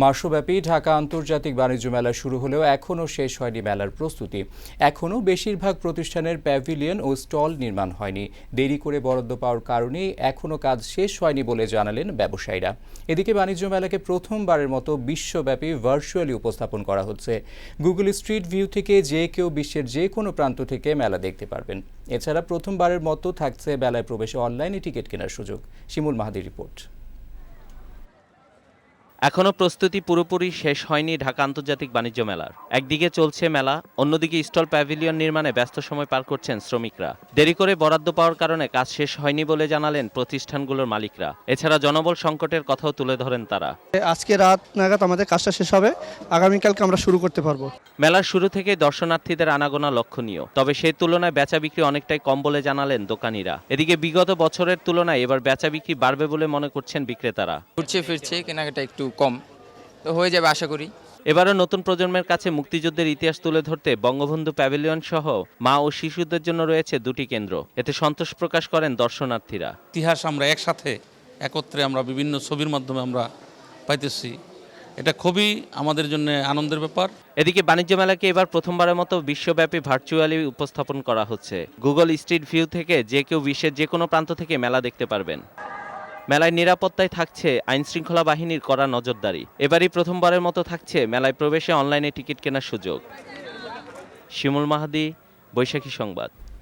মাসব্যাপী ঢাকা আন্তর্জাতিক বাণিজ্য মেলা শুরু হলেও এখনও শেষ হয়নি মেলার প্রস্তুতি। এখনও বেশিরভাগ প্রতিষ্ঠানের প্যাভিলিয়ন ও স্টল নির্মাণ হয়নি। দেরি করে বরাদ্দ পাওয়ার কারণেই এখনও কাজ শেষ হয়নি বলে জানালেন ব্যবসায়ীরা। এদিকে বাণিজ্য মেলাকে প্রথমবারের মতো বিশ্বব্যাপী ভার্চুয়ালি উপস্থাপন করা হচ্ছে। গুগল স্ট্রিট ভিউ থেকে যে কেউ বিশ্বের যে কোনো প্রান্ত থেকে মেলা দেখতে পারবেন। এছাড়া প্রথমবারের মতো থাকছে মেলায় প্রবেশে অনলাইনে টিকিট কেনার সুযোগ। শিমুল মাহাদির রিপোর্ট। এখনও প্রস্তুতি পুরোপুরি শেষ হয়নি ঢাকা আন্তর্জাতিক বাণিজ্য মেলার। একদিকে চলছে মেলা, অন্যদিকে স্টল প্যাভিলিয়ন নির্মাণে ব্যস্ত সময় পার করছেন শ্রমিকরা। দেরি করে বরাদ্দ পাওয়ার কারণে কাজ শেষ হয়নি বলে জানালেন প্রতিষ্ঠানগুলোর মালিকরা। এছাড়া জনবল সংকটের কথাও তুলে ধরেন তারা। আজকে রাত নাগাদ আমাদের কাজটা শেষ হবে, আগামীকালকে আমরা শুরু করতে পারবো। মেলার শুরু থেকে দর্শনার্থীদের আনাগোনা লক্ষণীয়, তবে সেই তুলনায় বেচা বিক্রি অনেকটাই কম বলে জানালেন দোকানিরা। এদিকে বিগত বছরের তুলনায় এবার বেচা বিক্রি বাড়বে বলে মনে করছেন বিক্রেতারা। ঘুরছে ফিরছে, কেনাকাটা একটু কম, তো হয়ে যাবে আশা করি। এবারও নতুন প্রজন্মের কাছে মুক্তিযুদ্ধের ইতিহাস তুলে ধরতে বঙ্গবন্ধু প্যাভিলিয়ন সহ মা ও শিশুদের জন্য রয়েছে 2টি কেন্দ্র। এতে সন্তোষ প্রকাশ করেন দর্শনার্থীরা। ইতিহাস আমরা একসাথে একত্রে আমরা বিভিন্ন ছবির মাধ্যমে আমরা পাইতেছি, এটা খুবই আমাদের জন্য আনন্দের ব্যাপার। এদিকে বাণিজ্য মেলাকে এবার প্রথমবারের মতো বিশ্বব্যাপী ভার্চুয়ালি উপস্থাপন করা হচ্ছে। গুগল স্ট্রিট ভিউ থেকে যে কেউ বিশ্বের যে কোনো প্রান্ত থেকে মেলা দেখতে পারবেন। মেলায় নিরাপত্তায় থাকছে আইনশৃঙ্খলা বাহিনীর কড়া নজরদারি। এবারই প্রথমবারের মতো থাকছে মেলায় প্রবেশে অনলাইনে টিকিট কেনার সুযোগ। শিমুল মাহাদি, বৈশাখী সংবাদ।